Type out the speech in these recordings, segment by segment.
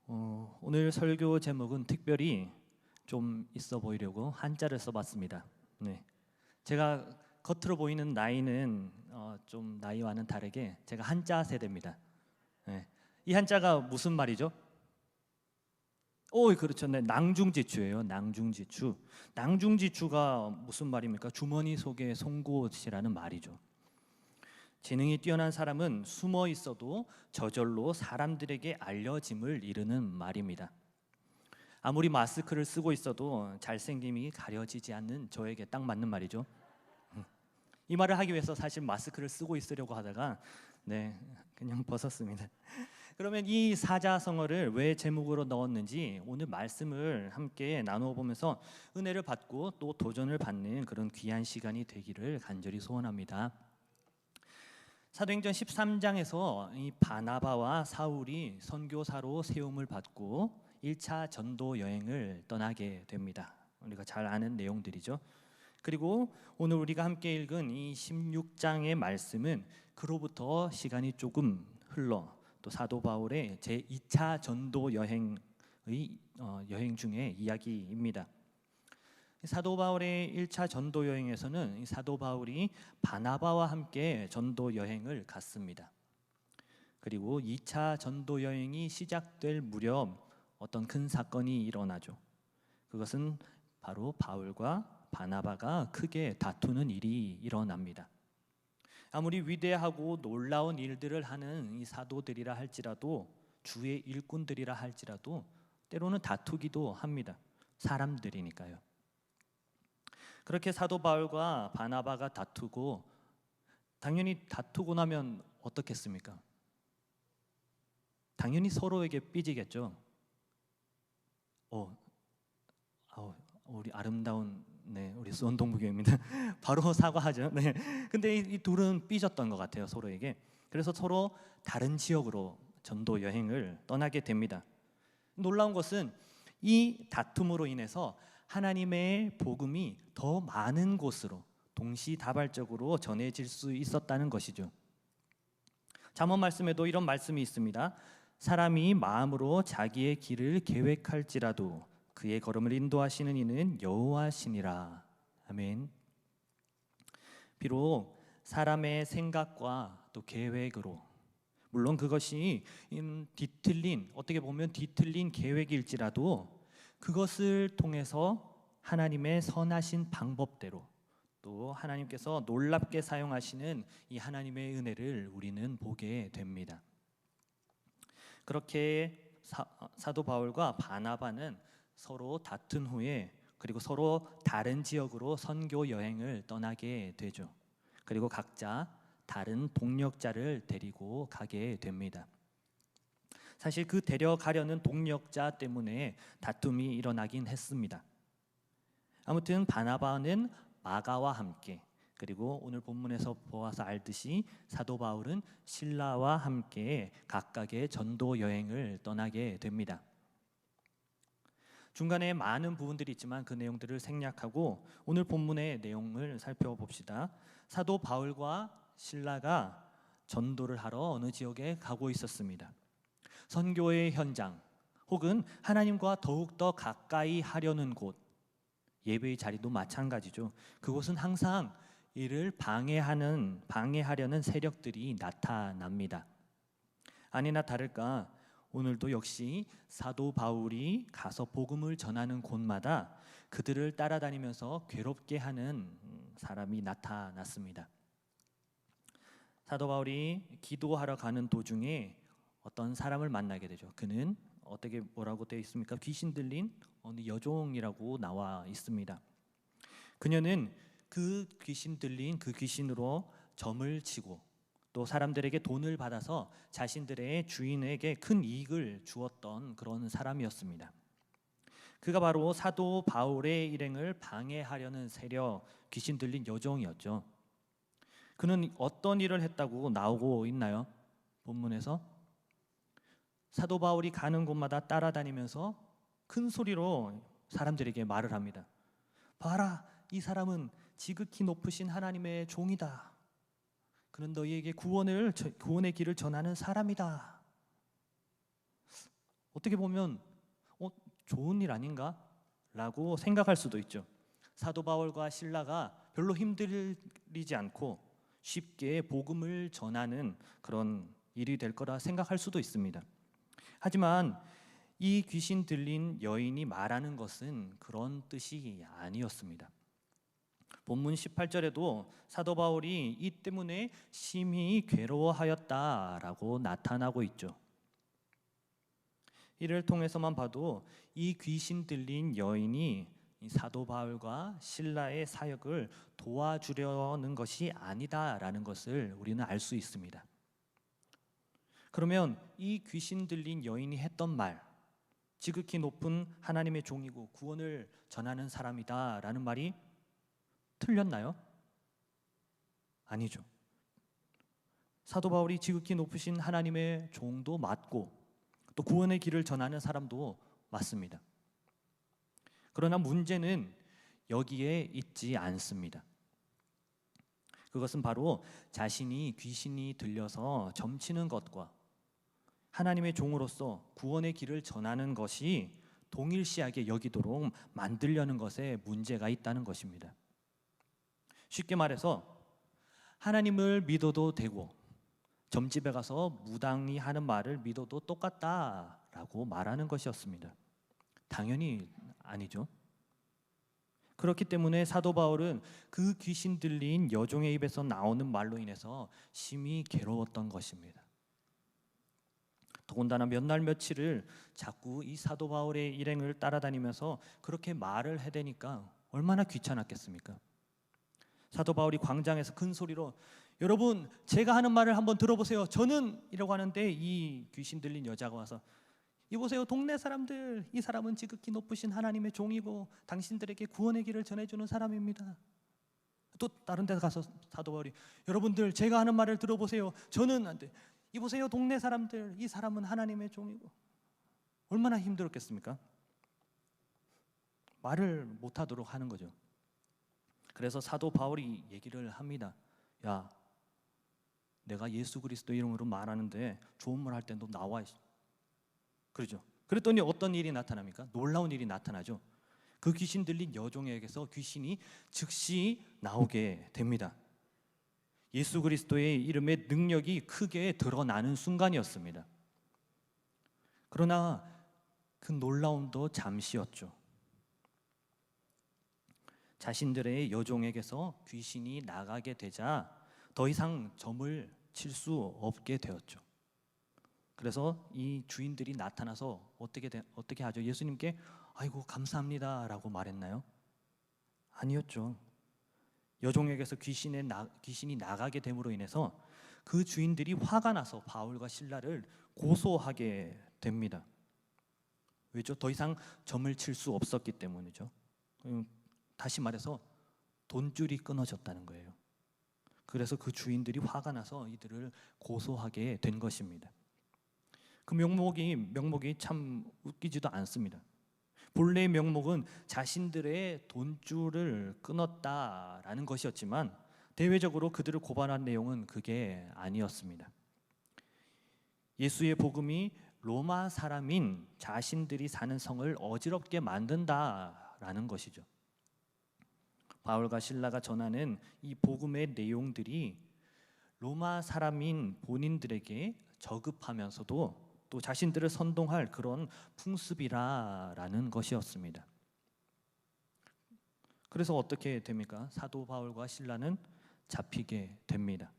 오늘 설교 제목은 특별히 좀 있어 보이려고 한자를 써봤습니다. 네, 제가 겉으로 보이는 나이는 좀 나이와는 다르게 제가 한자 세대입니다. 네, 이 한자가 무슨 말이죠? 그렇죠. 네, 낭중지추예요. 낭중지추. 낭중지추가 무슨 말입니까? 주머니 속에 송곳이라는 말이죠. 재능이 뛰어난 사람은 숨어 있어도 저절로 사람들에게 알려짐을 이루는 말입니다. 아무리 마스크를 쓰고 있어도 잘생김이 가려지지 않는 저에게 딱 맞는 말이죠. 이 말을 하기 위해서 사실 마스크를 쓰고 있으려고 하다가 그냥 벗었습니다. 그러면 이 사자성어를 왜 제목으로 넣었는지 오늘 말씀을 함께 나누어 보면서 은혜를 받고 또 도전을 받는 그런 귀한 시간이 되기를 간절히 소원합니다. 사도행전 13장에서 이 바나바와 사울이 선교사로 세움을 받고 1차 전도 여행을 떠나게 됩니다. 우리가 잘 아는 내용들이죠. 그리고 오늘 우리가 함께 읽은 이 16장의 말씀은 그로부터 시간이 조금 흘러 또 사도 바울의 제2차 전도 여행의 여행 중의 이야기입니다. 사도 바울의 1차 전도 여행에서는 사도 바울이 바나바와 함께 전도 여행을 갔습니다. 그리고 2차 전도 여행이 시작될 무렵 어떤 큰 사건이 일어나죠. 그것은 바로 바울과 바나바가 크게 다투는 일이 일어납니다. 아무리 위대하고 놀라운 일들을 하는 이 사도들이라 할지라도, 주의 일꾼들이라 할지라도 때로는 다투기도 합니다. 사람들이니까요. 그렇게 사도 바울과 바나바가 다투고, 당연히 다투고 나면 어떻겠습니까? 당연히 서로에게 삐지겠죠. 우리 아름다운 우리 수원동부교회입니다. 바로 사과하죠. 근데 이 둘은 삐졌던 것 같아요, 서로에게. 그래서 서로 다른 지역으로 전도 여행을 떠나게 됩니다. 놀라운 것은 이 다툼으로 인해서 하나님의 복음이 더 많은 곳으로 동시다발적으로 전해질 수 있었다는 것이죠. 잠언 말씀에도 이런 말씀이 있습니다. 사람이 마음으로 자기의 길을 계획할지라도 그의 걸음을 인도하시는 이는 여호와시니라. 아멘. 비록 사람의 생각과 또 계획으로, 물론 그것이 어떻게 보면 뒤틀린 계획일지라도 그것을 통해서 하나님의 선하신 방법대로 또 하나님께서 놀랍게 사용하시는 이 하나님의 은혜를 우리는 보게 됩니다. 그렇게 사도 바울과 바나바는 서로 다툰 후에 그리고 서로 다른 지역으로 선교 여행을 떠나게 되죠. 그리고 각자 다른 동역자를 데리고 가게 됩니다. 사실 그 데려가려는 동역자 때문에 다툼이 일어나긴 했습니다. 아무튼 바나바는 마가와 함께, 그리고 오늘 본문에서 보아서 알듯이 사도 바울은 실라와 함께 각각의 전도 여행을 떠나게 됩니다. 중간에 많은 부분들이 있지만 그 내용들을 생략하고 오늘 본문의 내용을 살펴봅시다. 사도 바울과 실라가 전도를 하러 어느 지역에 가고 있었습니다. 선교의 현장 혹은 하나님과 더욱더 가까이 하려는 곳, 예배의 자리도 마찬가지죠. 그곳은 항상 이를 방해하려는 세력들이 나타납니다. 아니나 다를까 오늘도 역시 사도 바울이 가서 복음을 전하는 곳마다 그들을 따라다니면서 괴롭게 하는 사람이 나타났습니다. 사도 바울이 기도하러 가는 도중에 어떤 사람을 만나게 되죠. 그는 뭐라고 되어 있습니까? 귀신 들린 어느 여종이라고 나와 있습니다. 그녀는 그 귀신 들린 그 귀신으로 점을 치고 또 사람들에게 돈을 받아서 자신들의 주인에게 큰 이익을 주었던 그런 사람이었습니다. 그가 바로 사도 바울의 일행을 방해하려는 세력, 귀신 들린 여종이었죠. 그는 어떤 일을 했다고 나오고 있나요? 본문에서 사도 바울이 가는 곳마다 따라다니면서 큰 소리로 사람들에게 말을 합니다. 봐라, 이 사람은 지극히 높으신 하나님의 종이다. 그는 너희에게 구원의 길을 전하는 사람이다. 어떻게 보면 좋은 일 아닌가? 라고 생각할 수도 있죠. 사도 바울과 실라가 별로 힘들이지 않고 쉽게 복음을 전하는 그런 일이 될 거라 생각할 수도 있습니다. 하지만 이 귀신 들린 여인이 말하는 것은 그런 뜻이 아니었습니다. 본문 18절에도 사도 바울이 이 때문에 심히 괴로워하였다라고 나타나고 있죠. 이를 통해서만 봐도 이 귀신 들린 여인이 사도 바울과 실라의 사역을 도와주려는 것이 아니다라는 것을 우리는 알 수 있습니다. 그러면 이 귀신 들린 여인이 했던 말, 지극히 높은 하나님의 종이고 구원을 전하는 사람이다라는 말이 틀렸나요? 아니죠. 사도 바울이 지극히 높으신 하나님의 종도 맞고 또 구원의 길을 전하는 사람도 맞습니다. 그러나 문제는 여기에 있지 않습니다. 그것은 바로 자신이 귀신이 들려서 점치는 것과 하나님의 종으로서 구원의 길을 전하는 것이 동일시하게 여기도록 만들려는 것에 문제가 있다는 것입니다. 쉽게 말해서 하나님을 믿어도 되고 점집에 가서 무당이 하는 말을 믿어도 똑같다라고 말하는 것이었습니다. 당연히 아니죠. 그렇기 때문에 사도 바울은 그 귀신 들린 여종의 입에서 나오는 말로 인해서 심히 괴로웠던 것입니다. 더군다나 몇 날 며칠을 자꾸 이 사도 바울의 일행을 따라다니면서 그렇게 말을 해대니까 얼마나 귀찮았겠습니까? 사도 바울이 광장에서 큰 소리로 여러분 제가 하는 말을 한번 들어보세요. 저는 이라고 하는데 이 귀신 들린 여자가 와서 이보세요 동네 사람들, 이 사람은 지극히 높으신 하나님의 종이고 당신들에게 구원의 길을 전해주는 사람입니다. 또 다른 데 가서 사도 바울이 여러분들 제가 하는 말을 들어보세요. 저는 안 돼. 이보세요 동네 사람들, 이 사람은 하나님의 종이고. 얼마나 힘들었겠습니까? 말을 못하도록 하는 거죠. 그래서 사도 바울이 얘기를 합니다. 야, 내가 예수 그리스도 이름으로 말하는데 좋은 말 할 때 너 나와. 그러죠. 그랬더니 어떤 일이 나타납니까? 놀라운 일이 나타나죠. 그 귀신 들린 여종에게서 귀신이 즉시 나오게 됩니다. 예수 그리스도의 이름의 능력이 크게 드러나는 순간이었습니다. 그러나 그 놀라움도 잠시였죠. 자신들의 여종에게서 귀신이 나가게 되자 더 이상 점을 칠 수 없게 되었죠. 그래서 이 주인들이 나타나서 어떻게 하죠? 예수님께 아이고 감사합니다라고 말했나요? 아니었죠. 여종에게서 귀신이 나가게 됨으로 인해서 그 주인들이 화가 나서 바울과 실라를 고소하게 됩니다. 왜죠? 더 이상 점을 칠 수 없었기 때문이죠. 다시 말해서 돈줄이 끊어졌다는 거예요. 그래서 그 주인들이 화가 나서 이들을 고소하게 된 것입니다. 그 명목이 참 웃기지도 않습니다. 본래의 명목은 자신들의 돈줄을 끊었다라는 것이었지만 대외적으로 그들을 고발한 내용은 그게 아니었습니다. 예수의 복음이 로마 사람인 자신들이 사는 성을 어지럽게 만든다라는 것이죠. 바울과 실라가 전하는 이 복음의 내용들이 로마 사람인 본인들에게 저급하면서도 또 자신들을 선동할 그런 풍습이라는 것이었습니다. 그래서 어떻게 됩니까? 사도 바울과 실라는 잡히게 됩니다.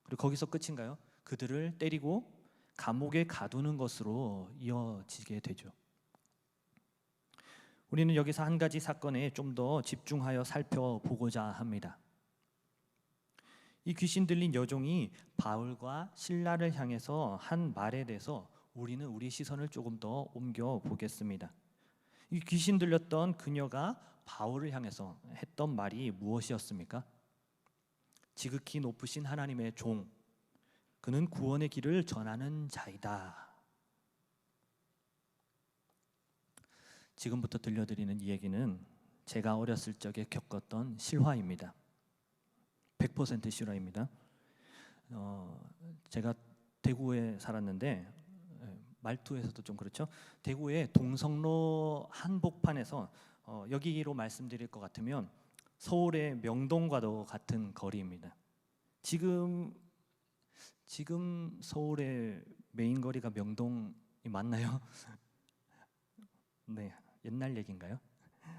그리고 거기서 끝인가요? 그들을 때리고 감옥에 가두는 것으로 이어지게 되죠. 우리는 여기서 한 가지 사건에 좀 더 집중하여 살펴보고자 합니다. 이 귀신 들린 여종이 바울과 실라를 향해서 한 말에 대해서 우리는 우리 시선을 조금 더 옮겨 보겠습니다. 이 귀신 들렸던 그녀가 바울을 향해서 했던 말이 무엇이었습니까? 지극히 높으신 하나님의 종, 그는 구원의 길을 전하는 자이다. 지금부터 들려드리는 이 얘기는 제가 어렸을 적에 겪었던 실화입니다. 100% 실화입니다. 제가 대구에 살았는데 말투에서도 좀 그렇죠. 대구의 동성로 한복판에서 여기로 말씀드릴 것 같으면 서울의 명동과도 같은 거리입니다. 지금 서울의 메인 거리가 명동이 맞나요? 네, 옛날 얘기인가요?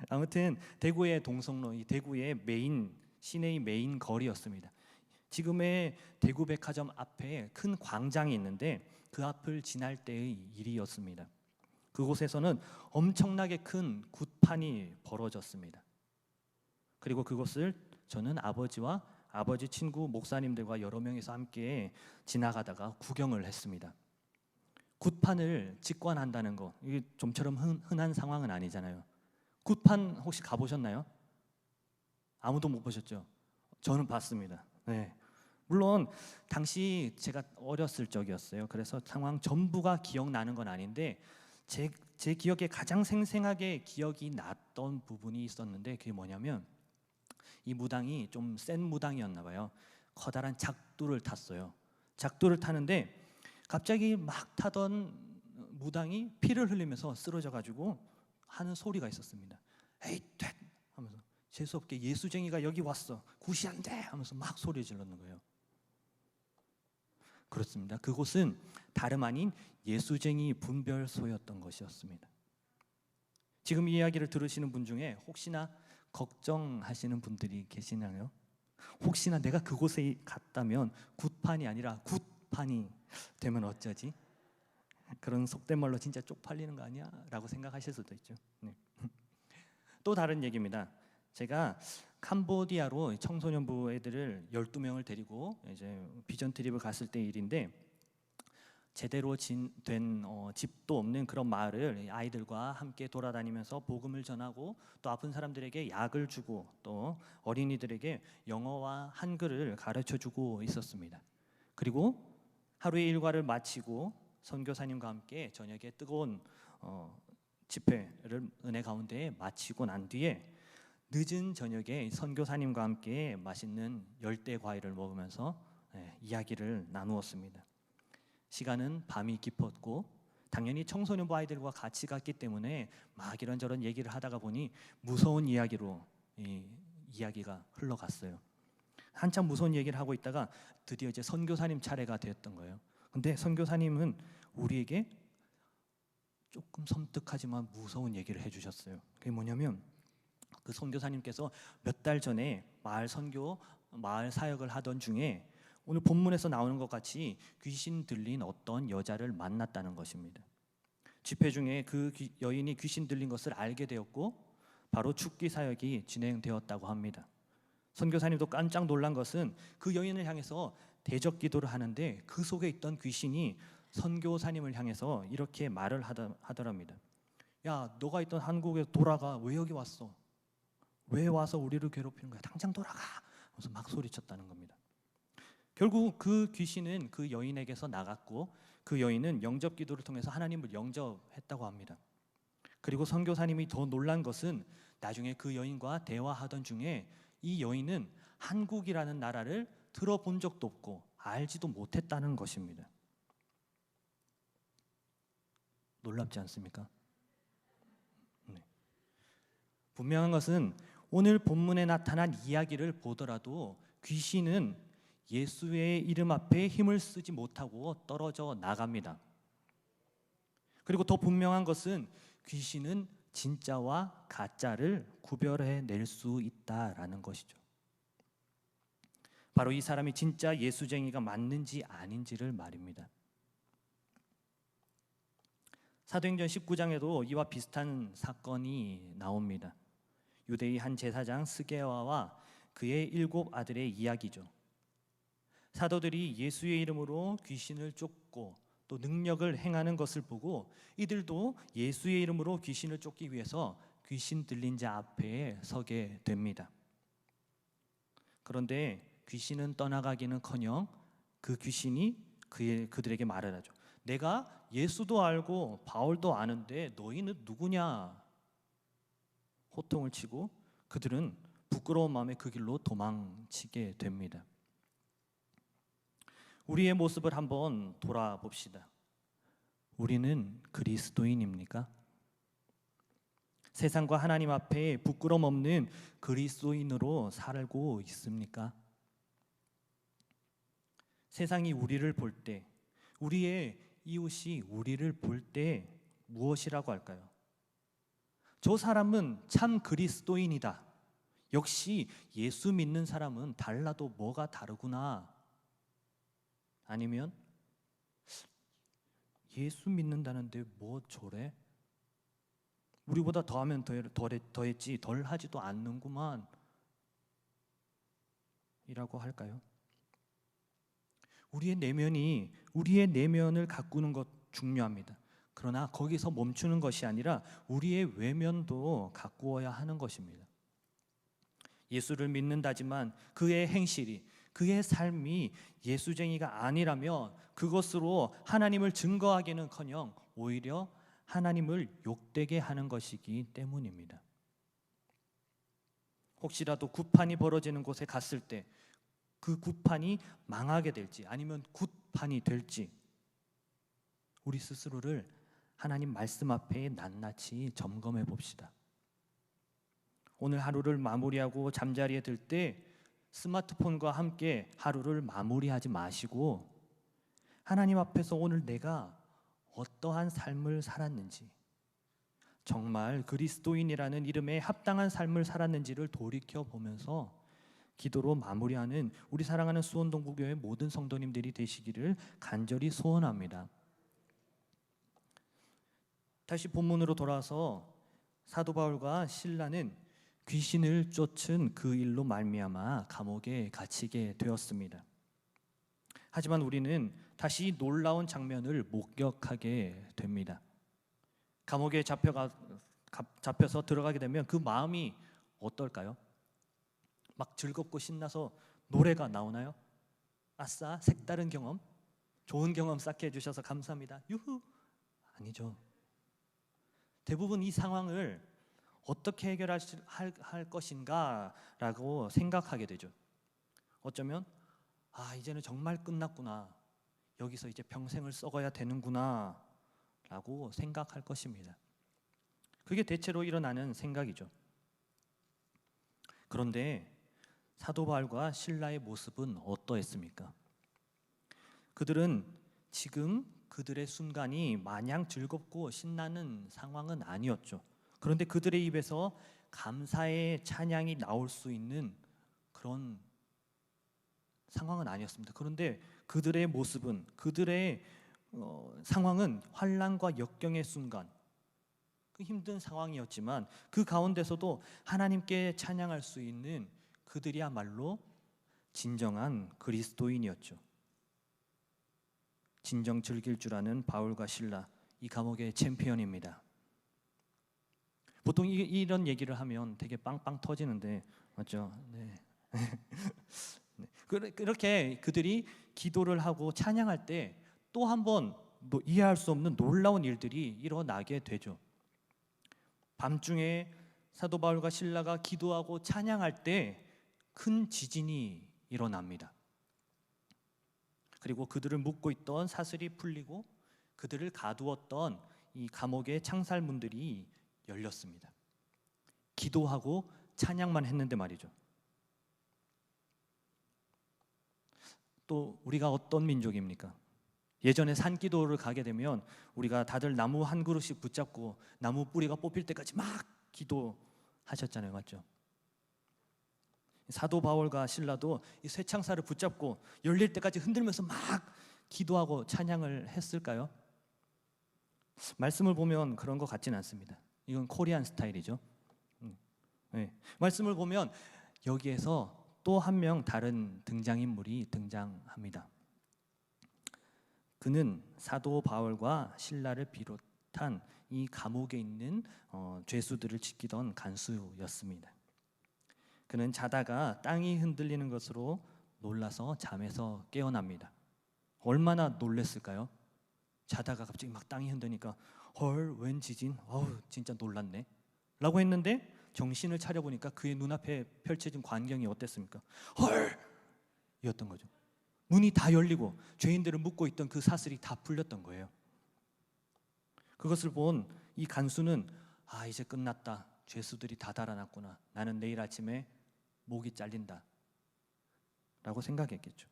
아무튼 대구의 동성로, 이 대구의 시내의 메인 거리였습니다. 지금의 대구백화점 앞에 큰 광장이 있는데 그 앞을 지날 때의 일이었습니다. 그곳에서는 엄청나게 큰 굿판이 벌어졌습니다. 그리고 그것을 저는 아버지와 아버지 친구 목사님들과 여러 명이서 함께 지나가다가 구경을 했습니다. 굿판을 직관한다는 거, 이게 좀처럼 흔한 상황은 아니잖아요. 굿판 혹시 가보셨나요? 아무도 못 보셨죠? 저는 봤습니다. 네. 물론 당시 제가 어렸을 적이었어요. 그래서 상황 전부가 기억나는 건 아닌데 제 기억에 가장 생생하게 기억이 났던 부분이 있었는데 그게 뭐냐면 이 무당이 좀 센 무당이었나 봐요. 커다란 작두를 탔어요. 작두를 타는데 갑자기 막 타던 무당이 피를 흘리면서 쓰러져 가지고 하는 소리가 있었습니다. 에이 돼! 하면서 재수없게 예수쟁이가 여기 왔어. 굿이 안 돼! 하면서 막 소리 질렀는 거예요. 그렇습니다. 그곳은 다름 아닌 예수쟁이 분별소였던 것이었습니다. 지금 이 이야기를 들으시는 분 중에 혹시나 걱정하시는 분들이 계시나요? 혹시나 내가 그곳에 갔다면 굿판이 아니라 굿판이 되면 어쩌지? 그런 속된 말로 진짜 쪽팔리는 거 아니야? 라고 생각하실 수도 있죠. 네. 또 다른 얘기입니다. 제가 캄보디아로 청소년부 애들을 12명을 데리고 이제 비전 트립을 갔을 때 일인데 제대로 된 집도 없는 그런 마을을 아이들과 함께 돌아다니면서 복음을 전하고 또 아픈 사람들에게 약을 주고 또 어린이들에게 영어와 한글을 가르쳐주고 있었습니다. 그리고 하루의 일과를 마치고 선교사님과 함께 저녁에 뜨거운 집회를 은혜 가운데 마치고 난 뒤에 늦은 저녁에 선교사님과 함께 맛있는 열대 과일을 먹으면서 이야기를 나누었습니다. 시간은 밤이 깊었고 당연히 청소년부 아이들과 같이 갔기 때문에 막 이런저런 얘기를 하다가 보니 무서운 이야기로 이야기가 흘러갔어요. 한참 무서운 얘기를 하고 있다가 드디어 이제 선교사님 차례가 되었던 거예요. 근데 선교사님은 우리에게 조금 섬뜩하지만 무서운 얘기를 해주셨어요. 그게 뭐냐면 그 선교사님께서 몇 달 전에 마을 사역을 하던 중에 오늘 본문에서 나오는 것 같이 귀신 들린 어떤 여자를 만났다는 것입니다. 집회 중에 그 여인이 귀신 들린 것을 알게 되었고 바로 죽기 사역이 진행되었다고 합니다. 선교사님도 깜짝 놀란 것은 그 여인을 향해서 대적 기도를 하는데 그 속에 있던 귀신이 선교사님을 향해서 이렇게 말을 하더랍니다. 야, 너가 있던 한국에 돌아가. 왜 여기 왔어? 왜 와서 우리를 괴롭히는 거야? 당장 돌아가! 하면서 막 소리쳤다는 겁니다. 결국 그 귀신은 그 여인에게서 나갔고 그 여인은 영접 기도를 통해서 하나님을 영접했다고 합니다. 그리고 선교사님이 더 놀란 것은 나중에 그 여인과 대화하던 중에 이 여인은 한국이라는 나라를 들어본 적도 없고 알지도 못했다는 것입니다. 놀랍지 않습니까? 네. 분명한 것은 오늘 본문에 나타난 이야기를 보더라도 귀신은 예수의 이름 앞에 힘을 쓰지 못하고 떨어져 나갑니다. 그리고 더 분명한 것은 귀신은 진짜와 가짜를 구별해낼 수 있다라는 것이죠. 바로 이 사람이 진짜 예수쟁이가 맞는지 아닌지를 말입니다. 사도행전 19장에도 이와 비슷한 사건이 나옵니다. 유대의 한 제사장 스게와와 그의 7 아들의 이야기죠. 사도들이 예수의 이름으로 귀신을 쫓고 또 능력을 행하는 것을 보고 이들도 예수의 이름으로 귀신을 쫓기 위해서 귀신 들린 자 앞에 서게 됩니다. 그런데 귀신은 떠나가기는커녕 그 귀신이 그들에게 말을 하죠. 내가 예수도 알고 바울도 아는데 너희는 누구냐? 호통을 치고 그들은 부끄러운 마음에 그 길로 도망치게 됩니다. 우리의 모습을 한번 돌아봅시다. 우리는 그리스도인입니까? 세상과 하나님 앞에 부끄럼 없는 그리스도인으로 살고 있습니까? 세상이 우리를 볼 때, 우리의 이웃이 우리를 볼 때 무엇이라고 할까요? 저 사람은 참 그리스도인이다. 역시 예수 믿는 사람은 달라도 뭐가 다르구나. 아니면 예수 믿는다는데 뭐 저래? 우리보다 더하면 더했지 덜 하지도 않는구만 이라고 할까요? 우리의 내면을 가꾸는 것 중요합니다. 그러나 거기서 멈추는 것이 아니라 우리의 외면도 가꾸어야 하는 것입니다. 예수를 믿는다지만 그의 행실이, 그의 삶이 예수쟁이가 아니라면 그것으로 하나님을 증거하기는커녕 오히려 하나님을 욕되게 하는 것이기 때문입니다. 혹시라도 굿판이 벌어지는 곳에 갔을 때 그 굿판이 망하게 될지 아니면 굿판이 될지 우리 스스로를 하나님 말씀 앞에 낱낱이 점검해 봅시다. 오늘 하루를 마무리하고 잠자리에 들 때 스마트폰과 함께 하루를 마무리하지 마시고 하나님 앞에서 오늘 내가 어떠한 삶을 살았는지, 정말 그리스도인이라는 이름에 합당한 삶을 살았는지를 돌이켜 보면서 기도로 마무리하는 우리 사랑하는 수원동부교회 모든 성도님들이 되시기를 간절히 소원합니다. 다시 본문으로 돌아와서 사도 바울과 실라는 귀신을 쫓은 그 일로 말미암아 감옥에 갇히게 되었습니다. 하지만 우리는 다시 놀라운 장면을 목격하게 됩니다. 감옥에 잡혀서 들어가게 되면 그 마음이 어떨까요? 막 즐겁고 신나서 노래가 나오나요? 아싸, 색다른 경험, 좋은 경험 쌓게 해주셔서 감사합니다. 유후! 아니죠. 대부분 이 상황을 어떻게 해결할 것인가 라고 생각하게 되죠. 어쩌면 이제는 정말 끝났구나, 여기서 이제 평생을 썩어야 되는구나 라고 생각할 것입니다. 그게 대체로 일어나는 생각이죠. 그런데 사도 바울과 실라의 모습은 어떠했습니까? 그들은 지금 그들의 순간이 마냥 즐겁고 신나는 상황은 아니었죠. 그런데 그들의 입에서 감사의 찬양이 나올 수 있는 그런 상황은 아니었습니다. 그런데 그들의 모습은, 그들의 상황은 환난과 역경의 순간, 그 힘든 상황이었지만 그 가운데서도 하나님께 찬양할 수 있는 그들이야말로 진정한 그리스도인이었죠. 진정 즐길 줄 아는 바울과 실라, 이 감옥의 챔피언입니다. 보통 이런 얘기를 하면 되게 빵빵 터지는데 맞죠? 네. 네. 그렇게 그들이 기도를 하고 찬양할 때 또 한 번 이해할 수 없는 놀라운 일들이 일어나게 되죠. 밤중에 사도 바울과 실라가 기도하고 찬양할 때 큰 지진이 일어납니다. 그리고 그들을 묶고 있던 사슬이 풀리고 그들을 가두었던 이 감옥의 창살문들이 열렸습니다. 기도하고 찬양만 했는데 말이죠. 또 우리가 어떤 민족입니까? 예전에 산기도를 가게 되면 우리가 다들 나무 한 그루씩 붙잡고 나무 뿌리가 뽑힐 때까지 막 기도하셨잖아요. 맞죠? 사도 바울과 실라도 이 쇠창살을 붙잡고 열릴 때까지 흔들면서 막 기도하고 찬양을 했을까요? 말씀을 보면 그런 것 같지는 않습니다. 이건 코리안 스타일이죠. 네. 말씀을 보면 여기에서 또 한 명 다른 등장인물이 등장합니다. 그는 사도 바울과 실라를 비롯한 이 감옥에 있는 죄수들을 지키던 간수였습니다. 그는 자다가 땅이 흔들리는 것으로 놀라서 잠에서 깨어납니다. 얼마나 놀랐을까요? 자다가 갑자기 막 땅이 흔드니까 헐, 웬 지진? 진짜 놀랐네 라고 했는데 정신을 차려보니까 그의 눈앞에 펼쳐진 광경이 어땠습니까? 헐! 이었던 거죠. 문이 다 열리고 죄인들을 묶고 있던 그 사슬이 다 풀렸던 거예요. 그것을 본 이 간수는 이제 끝났다. 죄수들이 다 달아났구나. 나는 내일 아침에 목이 잘린다. 라고 생각했겠죠.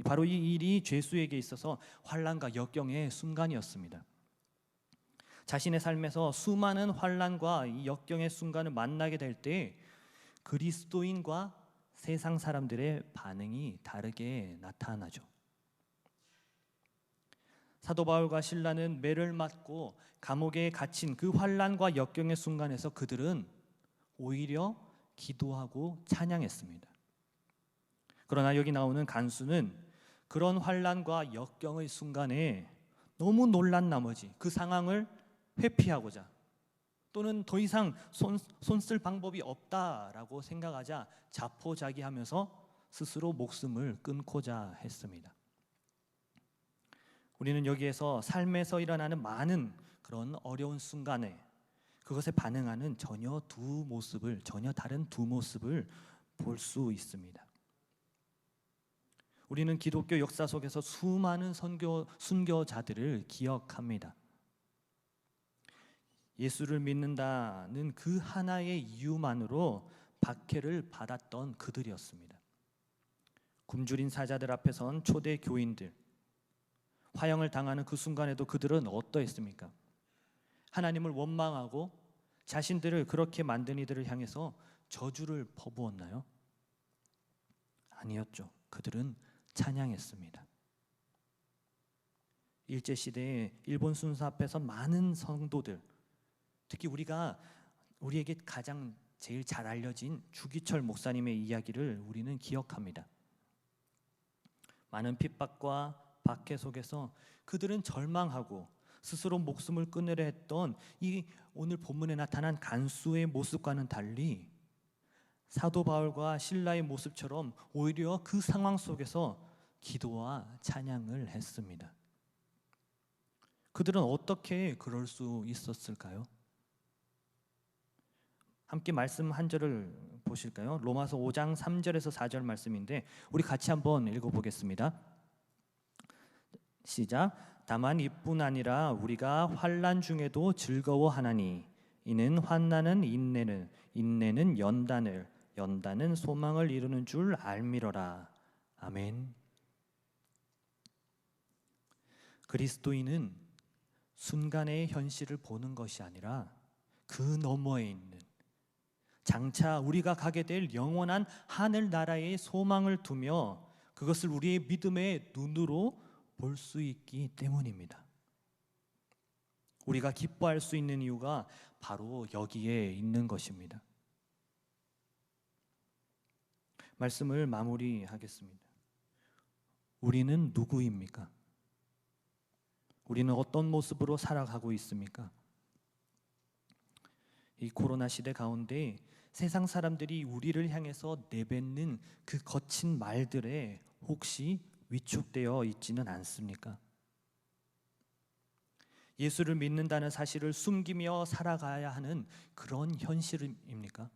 바로 이 일이 죄수에게 있어서 환난과 역경의 순간이었습니다. 자신의 삶에서 수많은 환난과 이 역경의 순간을 만나게 될 때 그리스도인과 세상 사람들의 반응이 다르게 나타나죠. 사도 바울과 실라는 매를 맞고 감옥에 갇힌 그 환난과 역경의 순간에서 그들은 오히려 기도하고 찬양했습니다. 그러나 여기 나오는 간수는 그런 환난과 역경의 순간에 너무 놀란 나머지 그 상황을 회피하고자 또는 더 이상 손 쓸 방법이 없다라고 생각하자 자포자기하면서 스스로 목숨을 끊고자 했습니다. 우리는 여기에서 삶에서 일어나는 많은 그런 어려운 순간에 그것에 반응하는 전혀 다른 두 모습을 볼 수 있습니다. 우리는 기독교 역사 속에서 수많은 순교자들을 기억합니다. 예수를 믿는다는 그 하나의 이유만으로 박해를 받았던 그들이었습니다. 굶주린 사자들 앞에 선 초대 교인들, 화형을 당하는 그 순간에도 그들은 어떠했습니까? 하나님을 원망하고 자신들을 그렇게 만든 이들을 향해서 저주를 퍼부었나요? 아니었죠. 그들은 찬양했습니다. 일제시대에 일본 순사 앞에서 많은 성도들, 특히 우리에게 가장 제일 잘 알려진 주기철 목사님의 이야기를 우리는 기억합니다. 많은 핍박과 박해 속에서 그들은 절망하고 스스로 목숨을 끊으려 했던 이 오늘 본문에 나타난 간수의 모습과는 달리 사도 바울과 실라의 모습처럼 오히려 그 상황 속에서 기도와 찬양을 했습니다. 그들은 어떻게 그럴 수 있었을까요? 함께 말씀 한 절을 보실까요? 로마서 5장 3절에서 4절 말씀인데 우리 같이 한번 읽어보겠습니다. 시작. 다만 이뿐 아니라 우리가 환난 중에도 즐거워하나니 이는 환난은 인내는 연단은 소망을 이루는 줄 알미러라. 아멘. 그리스도인은 순간의 현실을 보는 것이 아니라 그 너머에 있는 장차 우리가 가게 될 영원한 하늘나라의 소망을 두며 그것을 우리의 믿음의 눈으로 볼 수 있기 때문입니다. 우리가 기뻐할 수 있는 이유가 바로 여기에 있는 것입니다. 말씀을 마무리하겠습니다. 우리는 누구입니까? 우리는 어떤 모습으로 살아가고 있습니까? 이 코로나 시대 가운데 세상 사람들이 우리를 향해서 내뱉는 그 거친 말들에 혹시 위축되어 있지는 않습니까? 예수를 믿는다는 사실을 숨기며 살아가야 하는 그런 현실입니까?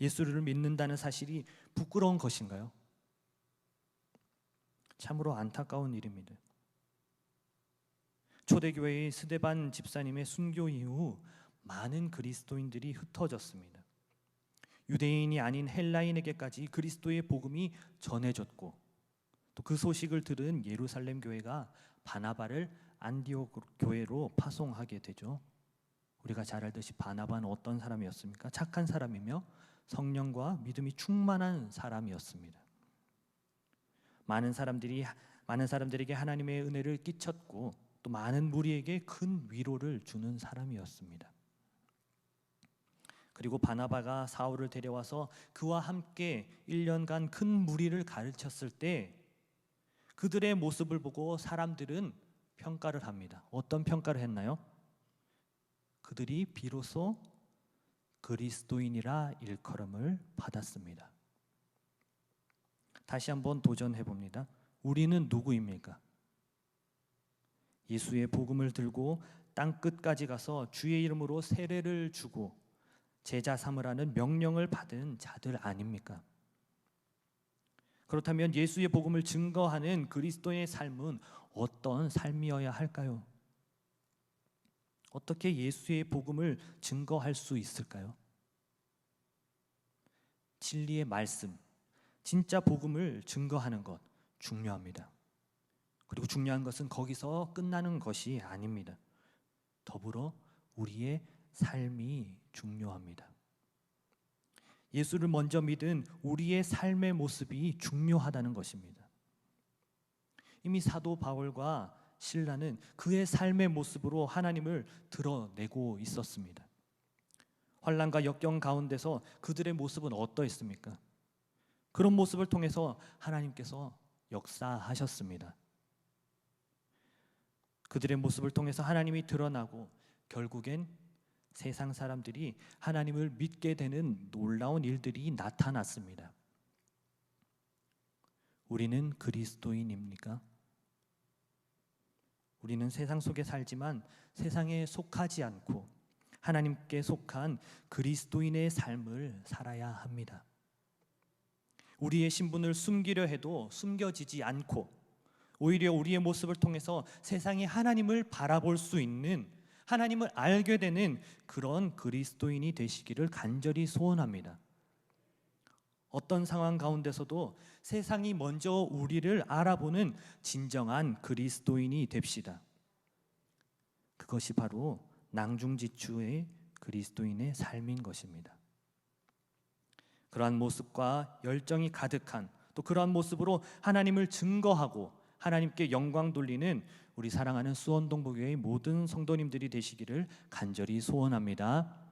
예수를 믿는다는 사실이 부끄러운 것인가요? 참으로 안타까운 일입니다. 초대교회의 스데반 집사님의 순교 이후 많은 그리스도인들이 흩어졌습니다. 유대인이 아닌 헬라인에게까지 그리스도의 복음이 전해졌고 또 그 소식을 들은 예루살렘 교회가 바나바를 안디옥 교회로 파송하게 되죠. 우리가 잘 알듯이 바나바는 어떤 사람이었습니까? 착한 사람이며 성령과 믿음이 충만한 사람이었습니다. 많은 사람들에게 하나님의 은혜를 끼쳤고 또 많은 무리에게 큰 위로를 주는 사람이었습니다. 그리고 바나바가 사울을 데려와서 그와 함께 1년간 큰 무리를 가르쳤을 때 그들의 모습을 보고 사람들은 평가를 합니다. 어떤 평가를 했나요? 그들이 비로소 그리스도인이라 일컬음을 받았습니다. 다시 한번 도전해 봅니다. 우리는 누구입니까? 예수의 복음을 들고 땅 끝까지 가서 주의 이름으로 세례를 주고 제자 삼으라는 명령을 받은 자들 아닙니까? 그렇다면 예수의 복음을 증거하는 그리스도의 삶은 어떤 삶이어야 할까요? 어떻게 예수의 복음을 증거할 수 있을까요? 진리의 말씀, 진짜 복음을 증거하는 것 중요합니다. 그리고 중요한 것은 거기서 끝나는 것이 아닙니다. 더불어 우리의 삶이 중요합니다. 예수를 먼저 믿은 우리의 삶의 모습이 중요하다는 것입니다. 이미 사도 바울과 실라는 그의 삶의 모습으로 하나님을 드러내고 있었습니다. 환난과 역경 가운데서 그들의 모습은 어떠했습니까? 그런 모습을 통해서 하나님께서 역사하셨습니다. 그들의 모습을 통해서 하나님이 드러나고 결국엔 세상 사람들이 하나님을 믿게 되는 놀라운 일들이 나타났습니다. 우리는 그리스도인입니까? 우리는 세상 속에 살지만 세상에 속하지 않고 하나님께 속한 그리스도인의 삶을 살아야 합니다. 우리의 신분을 숨기려 해도 숨겨지지 않고 오히려 우리의 모습을 통해서 세상이 하나님을 바라볼 수 있는, 하나님을 알게 되는 그런 그리스도인이 되시기를 간절히 소원합니다. 어떤 상황 가운데서도 세상이 먼저 우리를 알아보는 진정한 그리스도인이 됩시다. 그것이 바로 낭중지추의 그리스도인의 삶인 것입니다. 그러한 모습과 열정이 가득한, 또 그러한 모습으로 하나님을 증거하고 하나님께 영광 돌리는 우리 사랑하는 수원동부교회의 모든 성도님들이 되시기를 간절히 소원합니다.